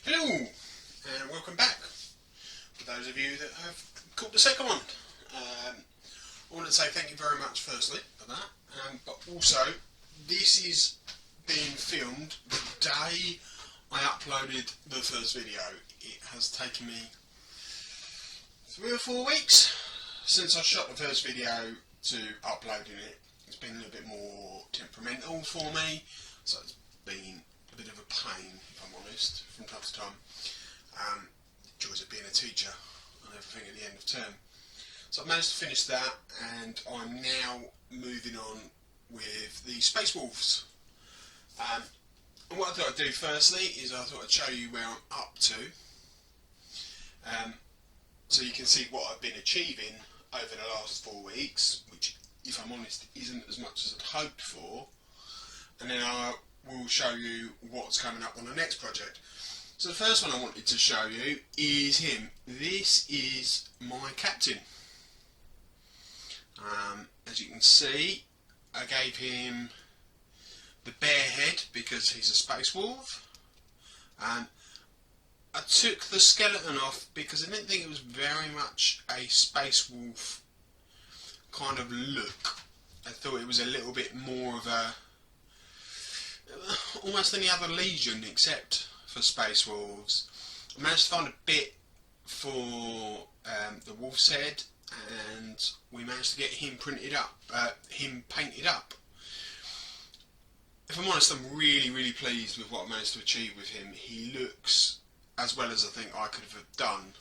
Hello and welcome back. For those of you that have caught the second one, I want to say thank you very much firstly for that, but also this is being filmed the day I uploaded the first video. It has taken me 3 or 4 weeks since I shot the first video to uploading it. It's been a little bit more temperamental for me, so it's been a bit of a pain, if I'm honest, from time to time. Joys of being a teacher and everything at the end of term. So I've managed to finish that, and I'm now moving on with the Space Wolves. And what I thought I'd do firstly is I thought I'd show you where I'm up to, so you can see what I've been achieving over the last 4 weeks, which, if I'm honest, isn't as much as I'd hoped for. And then I will show you what's coming up on the next project. So the first one I wanted to show you is him. This is my captain. As you can see, I gave him the bear head because he's a space wolf. I took the skeleton off because I didn't think it was very much a space wolf kind of look. I thought it was a little bit more of a almost any other legion except for space wolves. I managed to find a bit for the wolf's head, and we managed to get him painted up. If I'm honest, I'm really pleased with what I managed to achieve with him. He looks as well as I think I could have done.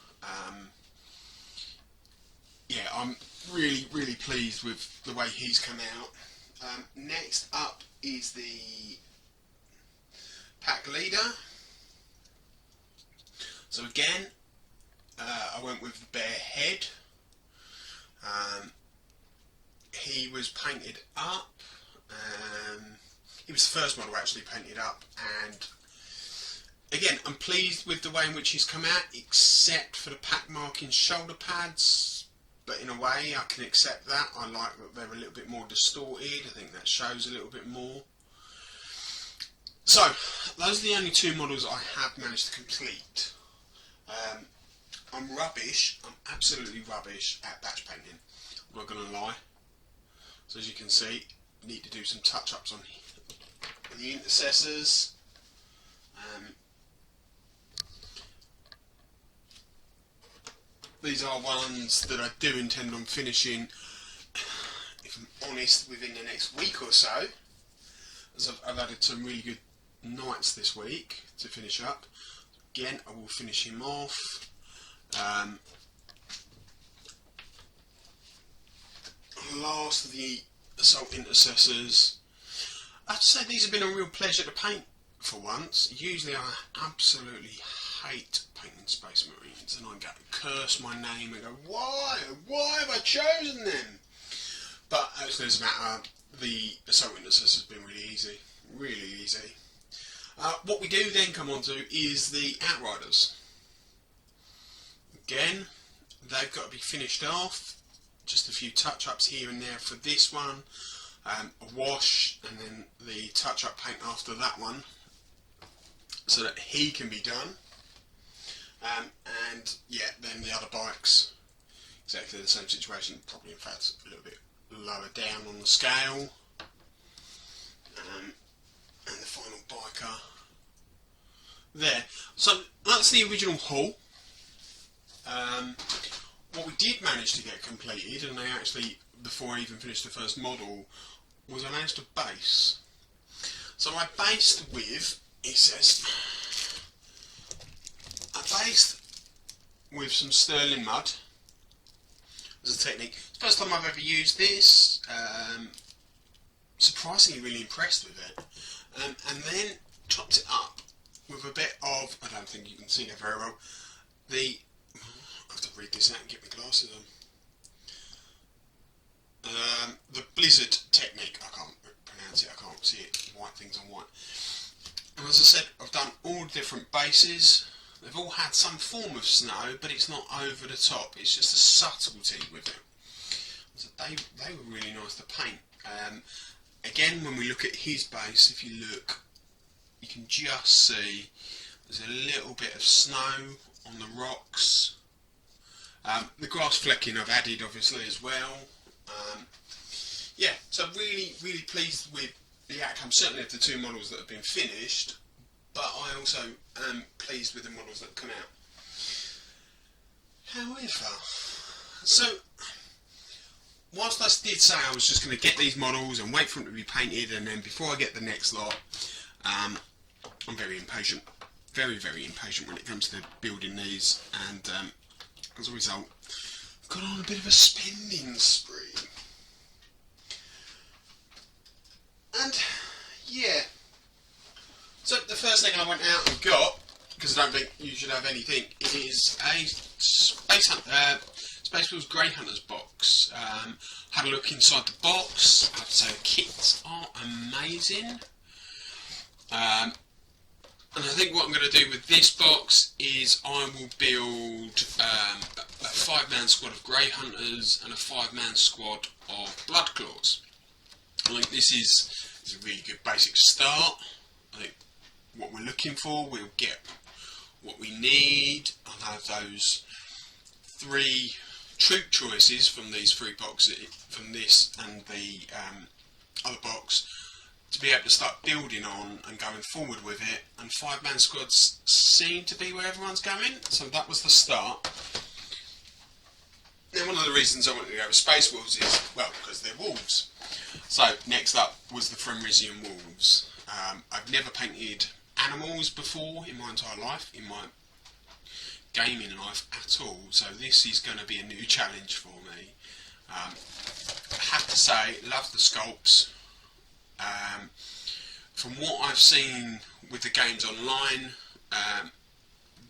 Yeah, I'm really pleased with the way he's come out. Next up is the pack leader. So again, I went with the bear head. He was painted up. He was the first model actually painted up, and again, I'm pleased with the way in which he's come out, except for the pack marking shoulder pads. But in a way, I can accept that. I like that they're a little bit more distorted. I think that shows a little bit more. So, those are the only 2 models I have managed to complete. I'm rubbish. I'm absolutely rubbish at batch painting. I'm not going to lie. So as you can see, I need to do some touch-ups on the intercessors. These are ones that I do intend on finishing, if I'm honest, within the next week or so, as I've added some really good knights this week to finish up. Again, I will finish him off. Last of the assault intercessors. I have to say these have been a real pleasure to paint for once. Usually I absolutely hate painting Space Marines, and I curse my name and go, why have I chosen them? But actually, as a matter, the assault intercessors have been really easy. What we do then come on to is the Outriders. Again, they've got to be finished off. Just a few touch-ups here and there for this one. A wash, and then the touch-up paint after that one, so that he can be done. And yeah, then the other bikes, exactly the same situation. Probably, in fact, a little bit lower down on the scale. And the final biker there. So that's the original hull. What we did manage to get completed, and they actually, before I even finished the first model, was I managed to base. So I based with, I based with some sterling mud as a technique. First time I've ever used this. Surprisingly really impressed with it. And then topped it up with a bit of, I don't think you can see that very well, I have to read this out and get my glasses on. The Blizzard technique, I can't pronounce it, I can't see it, white things on white. And as I said, I've done all different bases. They've all had some form of snow, but it's not over the top, it's just a subtlety with it. So they were really nice to paint. Again, when we look at his base, if you look, you can just see There's a little bit of snow on the rocks. The grass flecking I've added obviously as well. Yeah, so I'm really, really pleased with the outcome, certainly of the two models that have been finished, but I also am pleased with the models that have come out. However, so whilst I did say I was just going to get these models and wait for them to be painted, and then before I get the next lot, I'm very impatient. Very, very impatient when it comes to building these, and as a result, I've gone on a bit of a spending spree. And yeah, so the first thing I went out and got, because I don't think you should have anything, is a Space Wheels Grey Hunters box. Had a look inside the box. I have to say the kits are amazing. And I think what I'm going to do with this box is I will build a 5-man squad of Grey Hunters and a 5-man squad of Bloodclaws. I think this is a really good basic start. I think what we're looking for, we'll get what we need. I'll have those 3 troop choices from these 3 boxes, from this and the other box, to be able to start building on and going forward with it. And 5-man squads seem to be where everyone's going, so that was the start. Now, one of the reasons I wanted to go with Space Wolves is, well, because they're wolves. So next up was the Fenrisian Wolves. I've never painted animals before in my entire life, in my gaming life at all, so this is going to be a new challenge for me. I have to say, love the sculpts. From what I've seen with the games online,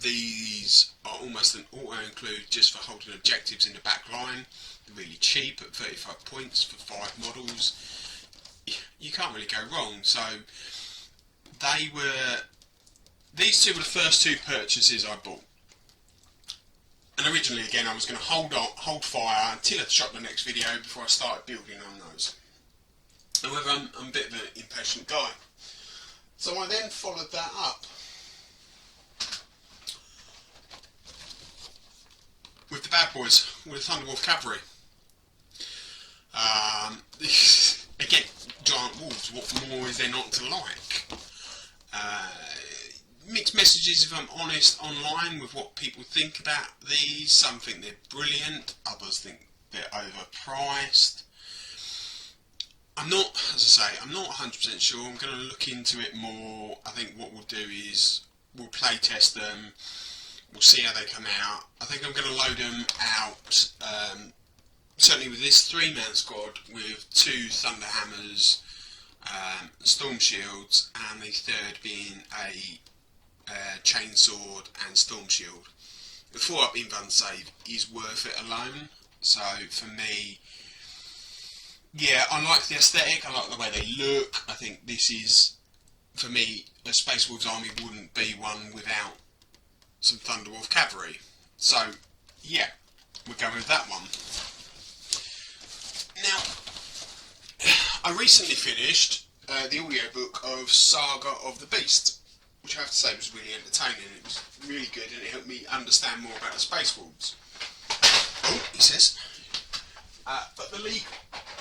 these are almost an auto-include just for holding objectives in the back line. They're really cheap at 35 points for 5 models. You can't really go wrong. So these two were the first 2 purchases I bought. And originally, again, I was going to hold fire until I shot the next video before I started building on those. However, I'm a bit of an impatient guy. So I then followed that up with the bad boys, with Thunderwolf Cavalry. Again, giant wolves, what more is there not to like? Mixed messages, if I'm honest, online with what people think about these. Some think they're brilliant, others think they're overpriced. I'm not, as I say, I'm not 100% sure. I'm going to look into it more. I think what we'll do is we'll play test them. We'll see how they come out. I think I'm going to load them out, certainly with this 3-man squad, with 2 Thunderhammers, Storm Shields, and the third being a Chainsword and Storm Shield. The 4-up invuln save is worth it alone. So for me, yeah, I like the aesthetic, I like the way they look. I think this is, for me, a Space Wolves army wouldn't be one without some Thunderwolf Cavalry. So, yeah, we're going with that one. Now, I recently finished the audiobook of Saga of the Beast, which I have to say was really entertaining. It was really good and it helped me understand more about the Space Wolves. Oh, he says. But the lead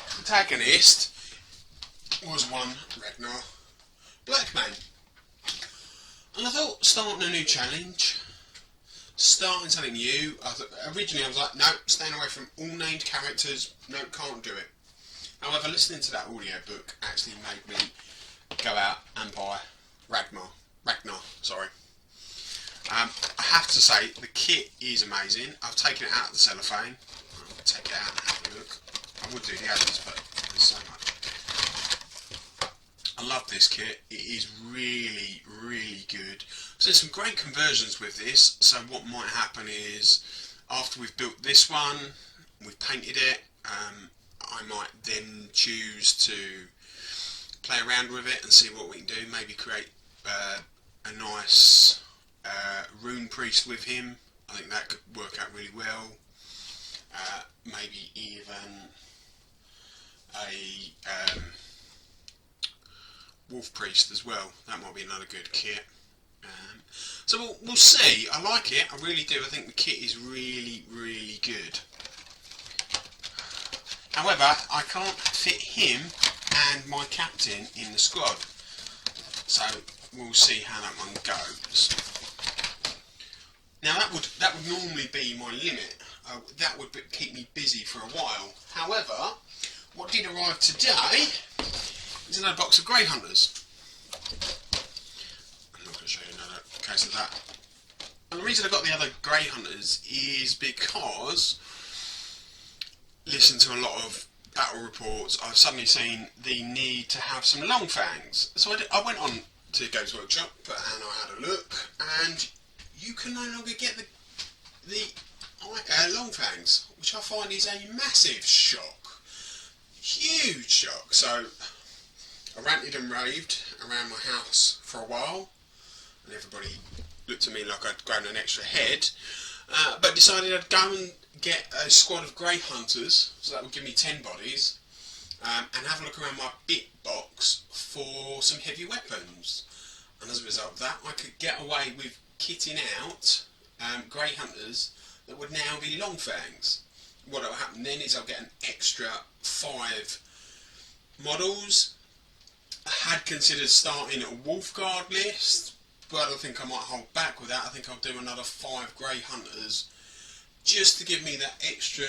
protagonist was one Ragnar Blackmane. And I thought, starting a new challenge, starting something new, originally I was like, no, staying away from all named characters, no, can't do it. However, listening to that audiobook actually made me go out and buy Ragnar. I have to say, the kit is amazing. I've taken it out of the cellophane. I'll take it out and have a look. I would do the others, but there's so much. I love this kit. It is really, really good. So there's some great conversions with this. So what might happen is, after we've built this one, we've painted it, I might then choose to play around with it and see what we can do. Maybe create a nice rune priest with him. I think that could work out really well. Maybe even a wolf priest as well. That might be another good kit. So we'll see. I like it. I really do. I think the kit is really, really good. However, I can't fit him and my captain in the squad. So we'll see how that one goes. Now that would normally be my limit. That would keep me busy for a while. However, what did arrive today is another box of Grey Hunters. I'm not going to show you another case of that. And the reason I got the other Grey Hunters is because, listening to a lot of battle reports, I've suddenly seen the need to have some long fangs. So I went on to Games Workshop and I had a look, and you can no longer get the long fangs, which I find is a massive shock. Huge shock. So I ranted and raved around my house for a while, and everybody looked at me like I'd grown an extra head, but decided I'd go and get a squad of Grey Hunters, so that would give me 10 bodies, and have a look around my bit box for some heavy weapons. And as a result of that, I could get away with kitting out Grey Hunters that would now be long fangs. What will happen then is I'll get an extra 5 models. I had considered starting a Wolfguard list, but I think I might hold back with that. I think I'll do another 5 Grey Hunters just to give me that extra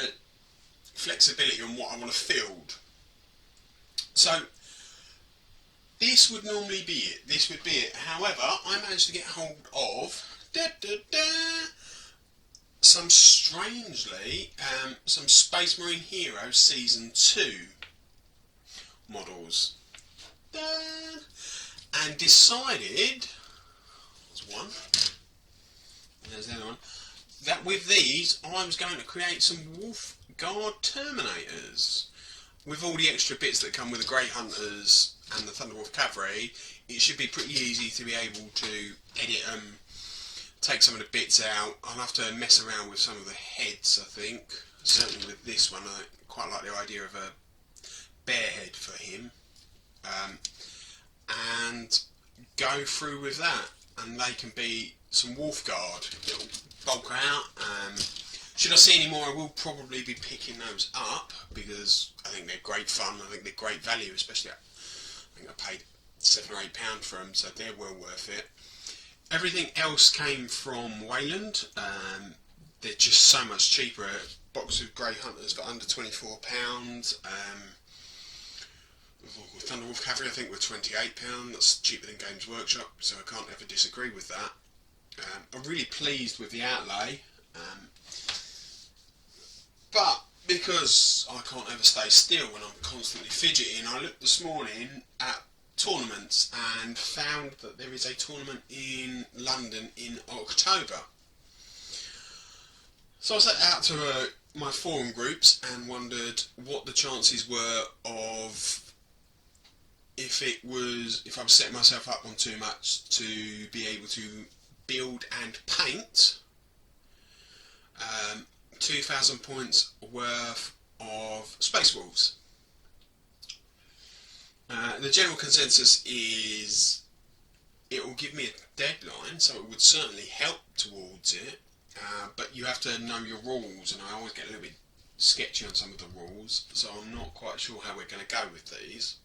flexibility on what I want to field. So this would normally be it. This would be it. However, I managed to get hold of some Space Marine Heroes Season 2 models. And decided, there's one, and there's the other one, that with these I was going to create some Wolfguard Terminators. With all the extra bits that come with the Grey Hunters and the Thunderwolf Cavalry, it should be pretty easy to be able to edit them, take some of the bits out. I'll have to mess around with some of the heads, I think. Certainly with this one, I quite like the idea of a bear head for him. And go through with that, and they can be some Wolfguard. It'll bulk out. Should I see any more, I will probably be picking those up, because I think they're great fun. I think they're great value, especially I think I paid £7 or £8 for them, so they're well worth it. Everything else came from Wayland. They're just so much cheaper. A box of Grey Hunters for under £24. Thunderwolf Cavalry I think were £28. That's cheaper than Games Workshop, so I can't ever disagree with that. I'm really pleased with the outlay, but because I can't ever stay still when I'm constantly fidgeting, I looked this morning at tournaments and found that there is a tournament in London in October. So I set out to my forum groups and wondered what the chances were of, if I was setting myself up on too much, to be able to build and paint 2,000 points worth of Space Wolves. The general consensus is it will give me a deadline, so it would certainly help towards it, but you have to know your rules, and I always get a little bit sketchy on some of the rules, so I'm not quite sure how we're going to go with these.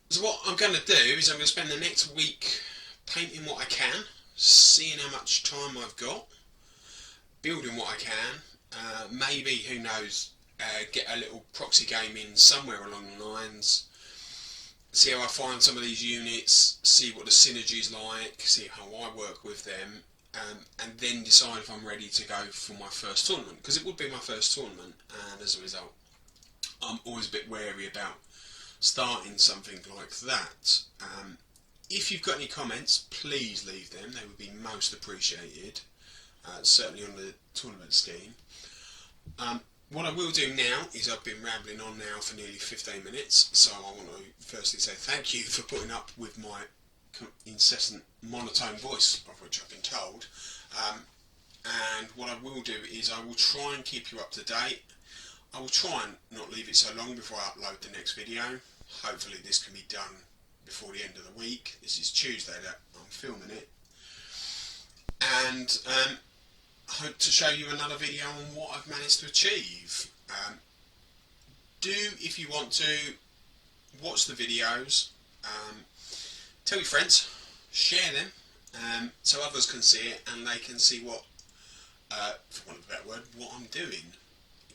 So what I'm going to do is I'm going to spend the next week painting what I can, seeing how much time I've got, building what I can, maybe, who knows, get a little proxy game in somewhere along the lines, see how I find some of these units, see what the synergy's like, see how I work with them, and then decide if I'm ready to go for my first tournament, because it would be my first tournament, and as a result I'm always a bit wary about starting something like that. If you've got any comments, please leave them, they would be most appreciated, certainly on the tournament scheme. What I will do now is, I've been rambling on now for nearly 15 minutes, so I want to firstly say thank you for putting up with my incessant monotone voice, of which I've been told. And what I will do is I will try and keep you up to date. I will try and not leave it so long before I upload the next video. Hopefully this can be done before the end of the week. This is Tuesday that I'm filming it, and I hope to show you another video on what I've managed to achieve. If you want to, watch the videos, tell your friends, share them, so others can see it and they can see what, for want of a better word, what I'm doing.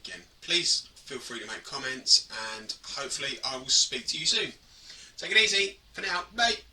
Again, please feel free to make comments, and hopefully I will speak to you soon. Take it easy for now. Bye.